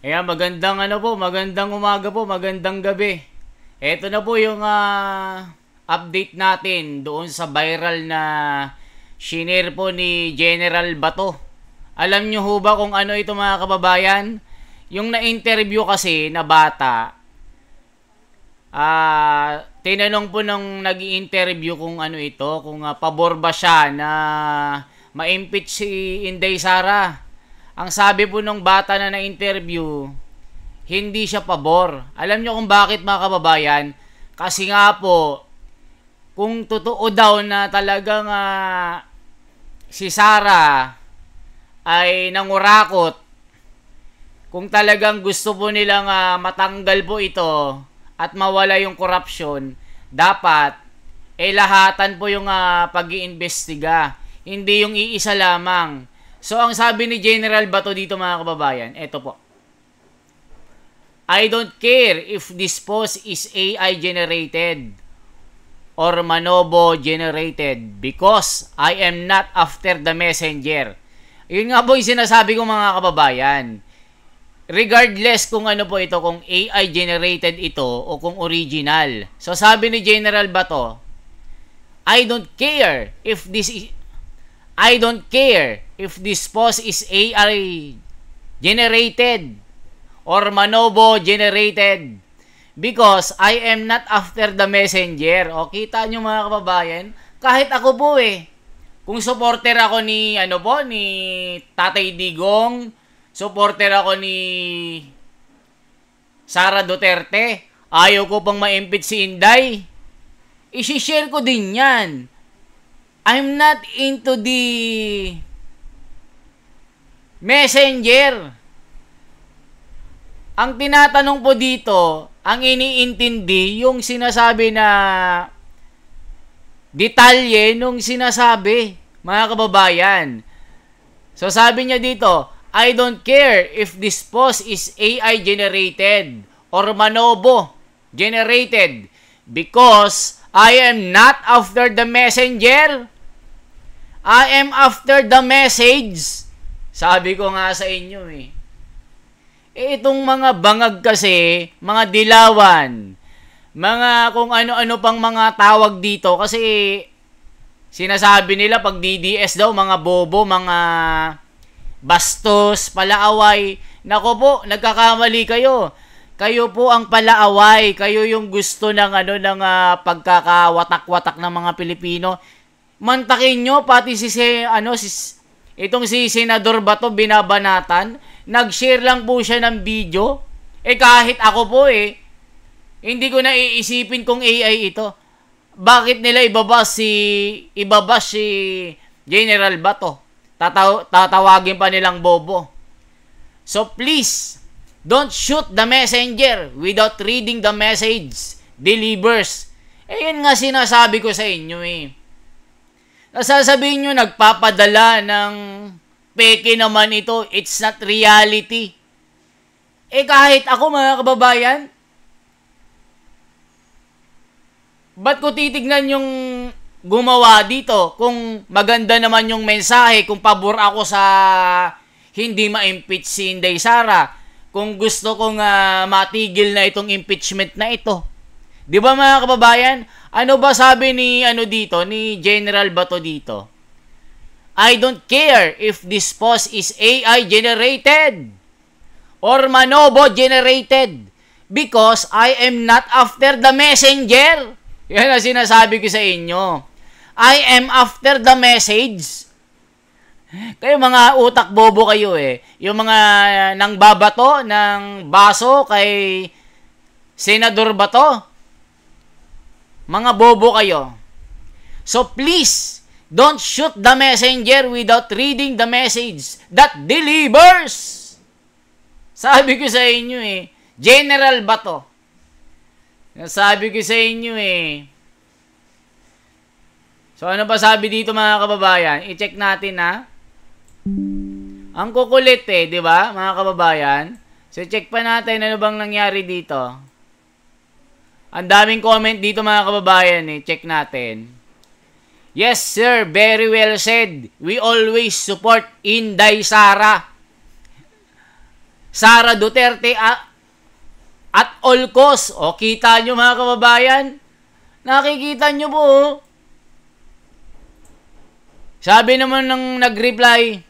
Ayan, magandang ano po, magandang umaga po, magandang gabi. Ito na po yung update natin doon sa viral na shinare po ni General Bato. Alam nyo ho ba kung ano ito mga kababayan? Yung na-interview kasi na bata, tinanong po nung nag-i-interview kung ano ito, kung pabor ba siya na ma-impeach si Inday Sara. Ang sabi po nung bata na na-interview, hindi siya pabor. Alam nyo kung bakit mga kababayan? Kasi nga po, kung totoo daw na talagang si Sara ay nangurakot, kung talagang gusto po nilang matanggal po ito at mawala yung corruption, dapat lahatan po yung pag-iimbestiga. Hindi yung iisa lamang. So, ang sabi ni General Bato dito mga kababayan, eto po. I don't care if this post is AI generated or Manobo generated because I am not after the messenger. Yun nga po yung sinasabi ko mga kababayan. Regardless kung ano po ito, kung AI generated ito o kung original. So, sabi ni General Bato, I don't care if this post is AI generated or Manobo generated because I am not after the messenger. O kita nyo mga kababayan, kahit ako po kung supporter ako ni ni Tatay Digong, supporter ako ni Sara Duterte, ayaw ko pang ma-impeach si Inday, i-share ko din yan. I'm not into the messenger. Ang tinatanong po dito, ang iniintindi, yung sinasabi na detalye nung sinasabi, mga kababayan. So sabi niya dito, I don't care if this post is AI generated or Manobo generated because I am not after the messenger. I am after the message. Sabi ko nga sa inyo itong mga bangag kasi, mga dilawan, mga kung ano-ano pang mga tawag dito kasi sinasabi nila pag DDS daw, mga bobo, mga bastos, palaaway. Nako po, nagkakamali kayo. Kayo po ang palaaway. Kayo yung gusto ng pagkakawatak-watak ng mga Pilipino. Mantakin nyo, pati itong si Senador Bato binabanatan, nag-share lang po siya ng video. Kahit ako po hindi ko na iisipin kung AI ito. Bakit nila ibabas si General Bato? Tatawagin pa nilang bobo. So please, don't shoot the messenger without reading the message delivers. Yun nga sinasabi ko sa inyo Nasasabihin nyo, nagpapadala ng peke naman ito. It's not reality. Kahit ako mga kababayan, ba't ko titignan yung gumawa dito kung maganda naman yung mensahe, kung pabor ako sa hindi ma-impeach si Inday Sara, kung gusto kong matigil na itong impeachment na ito. Di ba mga kababayan? Ano ba sabi ni General Bato dito? I don't care if this post is AI generated or Manobo generated because I am not after the messenger. Yan ang sinasabi ko sa inyo. I am after the message. Kayo mga utak bobo kayo Yung mga nang babato ng baso kay Senador Bato. Mga bobo kayo. So please, don't shoot the messenger without reading the message that delivers. Sabi ko sa inyo General Bato. Sabi ko sa inyo So ano ba sabi dito mga kababayan? I-check natin Ang kukulit di ba mga kababayan? So check pa natin ano bang nangyari dito. Ang daming comment dito mga kababayan Check natin. Yes sir, very well said. We always support Inday Sara. Sara Duterte at all cost. O, kita nyo mga kababayan? Nakikita nyo po, oh. Sabi naman ng nag-reply,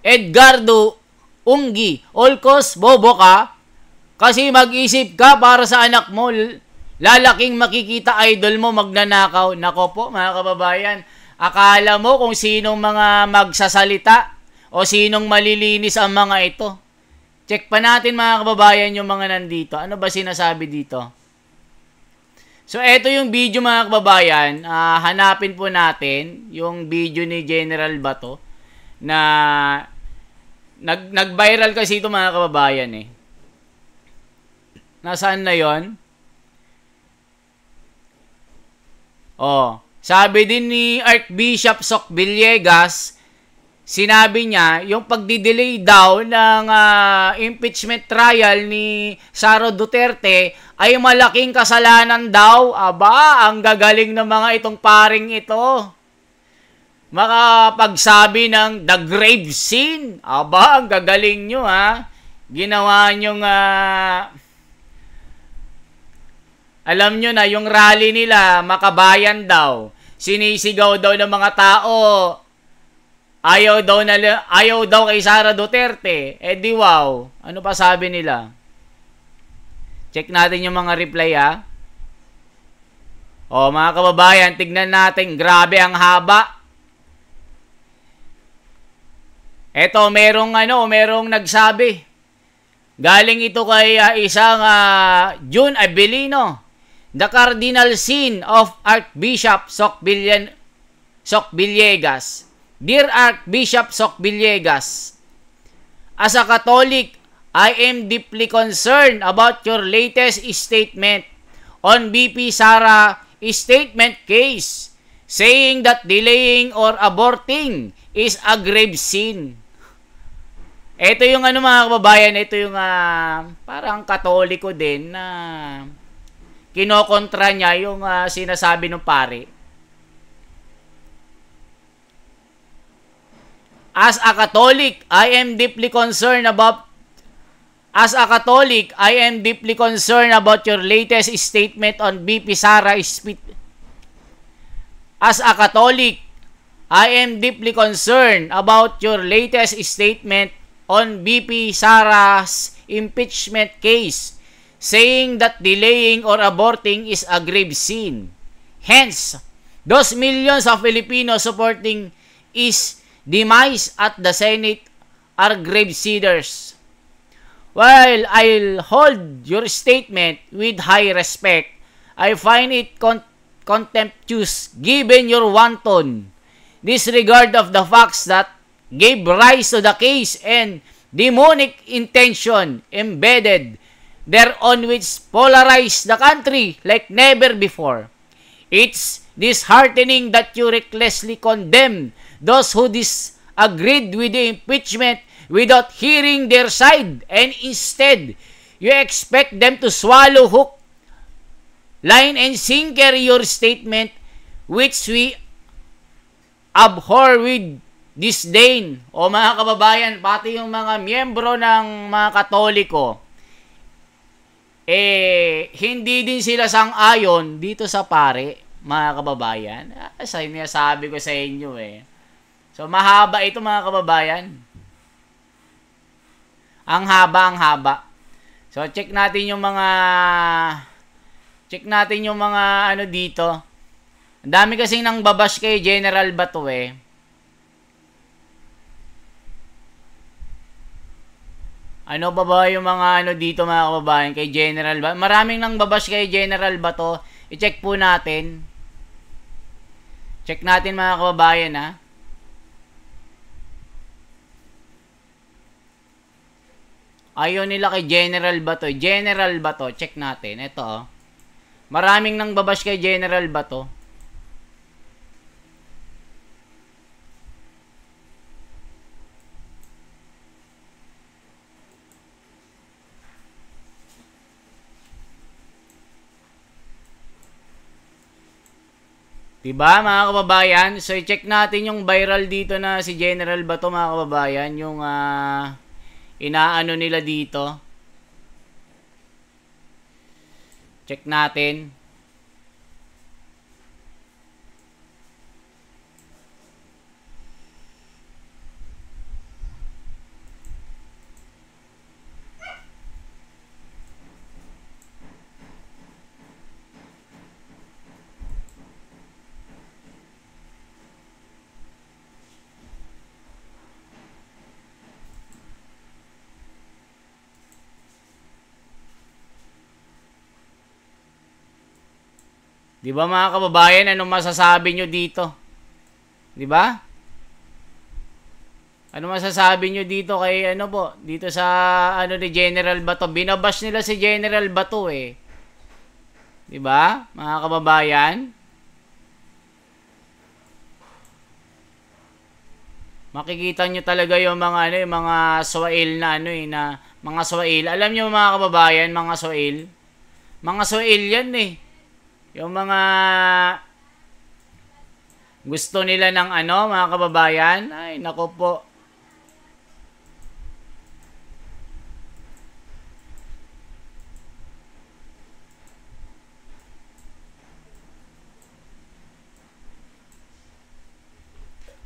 Edgardo Unggi, all cost, bobo ka? Kasi mag-isip ka para sa anak mo, lalaking makikita idol mo magnanakaw. Nako po, mga kababayan, akala mo kung sinong mga magsasalita o sinong malilinis ang mga ito. Check pa natin mga kababayan yung mga nandito. Ano ba sinasabi dito? So, eto yung video mga kababayan. Hanapin po natin yung video ni General Bato na nag-viral kasi ito mga kababayan eh. Nasaan na yon? Oh, sabi din ni Archbishop Soc Villegas, sinabi niya, yung pagdidelay daw ng impeachment trial ni Sara Duterte ay malaking kasalanan daw. Aba, ang gagaling ng mga itong paring ito. Makapagsabi ng the grave scene. Aba, ang gagaling nyo ha. Ginawa nyong alam nyo na, yung rally nila, makabayan daw. Sinisigaw daw ng mga tao. Ayaw daw kay Sara Duterte. Eh di wow. Ano pa sabi nila? Check natin yung mga reply ha. O mga kababayan, tignan natin. Grabe ang haba. Eto, merong nagsabi. Galing ito kay isang June Abelino. The cardinal sin of Archbishop Soc Villegas. Dear Archbishop Soc Villegas, as a Catholic, I am deeply concerned about your latest statement on BP Sara statement case, saying that delaying or aborting is a grave sin. Ito yung mga kababayan, ito yung parang Katoliko din na kinokontra niya yung sinasabi ng pare. As a Catholic, I am deeply concerned about your latest statement on BP Sara. As a Catholic, I am deeply concerned about your latest statement on BP Sara's impeachment case, saying that delaying or aborting is a grave sin. Hence, those millions of Filipinos supporting is demise at the Senate are grave sinners. While I'll hold your statement with high respect, I find it contemptuous given your wanton disregard of the facts that gave rise to the case and demonic intention embedded thereon which polarized the country like never before. It's disheartening that you recklessly condemn those who disagreed with the impeachment without hearing their side, and instead, you expect them to swallow hook, line, and sinker your statement, which we abhor with disdain. O mga kababayan, pati yung mga miyembro ng mga Katoliko, hindi din sila sang-ayon dito sa pare, mga kababayan. Sinasabi ko sa inyo So, mahaba ito mga kababayan. Ang haba. So, check natin yung mga dito. Ang dami kasing nang babash kay General Bato Ano ba yung mga dito mga kababayan kay General Bato? Maraming nang babash kay General Bato. I-check po natin. Check natin mga kababayan ha. Ayaw nila kay General Bato. General Bato, check natin. Ito Maraming nang babash kay General Bato. Diba mga kababayan? So i-check natin yung viral dito na si General Bato mga kababayan. Yung inaano nila dito. Check natin. Di ba mga kababayan, anong masasabi nyo dito? Di ba? Ano masasabi nyo dito kay ano po? Dito sa ano ni General Bato. Binabash nila si General Bato eh. Di ba? Mga kababayan? Makikita nyo talaga yung mga ano, yung mga swail na ano eh, na mga swail. Alam nyo mga kababayan, mga swail. Mga swail yan eh. Yung mga gusto nila ng ano, mga kababayan. Ay, nako po.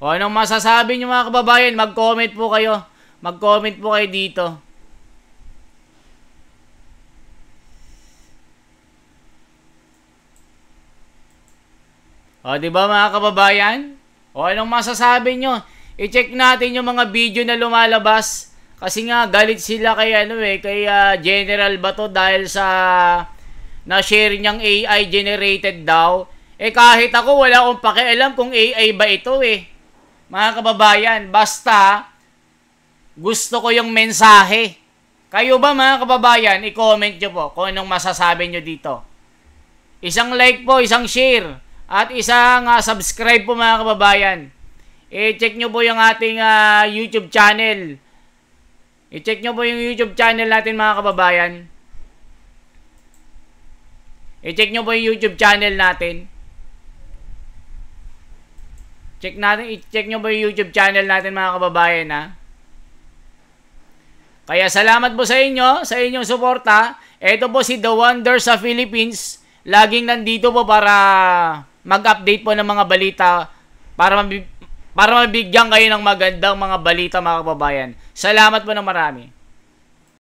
O anong masasabi nyo mga kababayan? Mag-comment po kayo. Mag-comment po kayo dito. O, di ba mga kababayan? O, anong masasabi nyo? I-check natin yung mga video na lumalabas. Kasi nga, galit sila kay, ano eh, kay General Bato dahil sa na-share niyang AI generated daw. Eh, kahit ako, wala akong pakialam kung AI ba ito eh. Mga kababayan, basta gusto ko yung mensahe. Kayo ba mga kababayan, i-comment nyo po kung anong masasabi nyo dito. Isang like po, isang share. At isang subscribe po mga kababayan. I-check nyo po yung ating YouTube channel. I-check nyo po yung YouTube channel natin mga kababayan. I-check nyo po yung YouTube channel natin. I-check nyo po yung YouTube channel natin mga kababayan ha. Kaya salamat po sa inyong suporta. Ito po si The Wonder sa Philippines. Laging nandito po para mag-update po ng mga balita para mabigyan kayo ng magandang mga balita mga kababayan. Salamat po ng marami.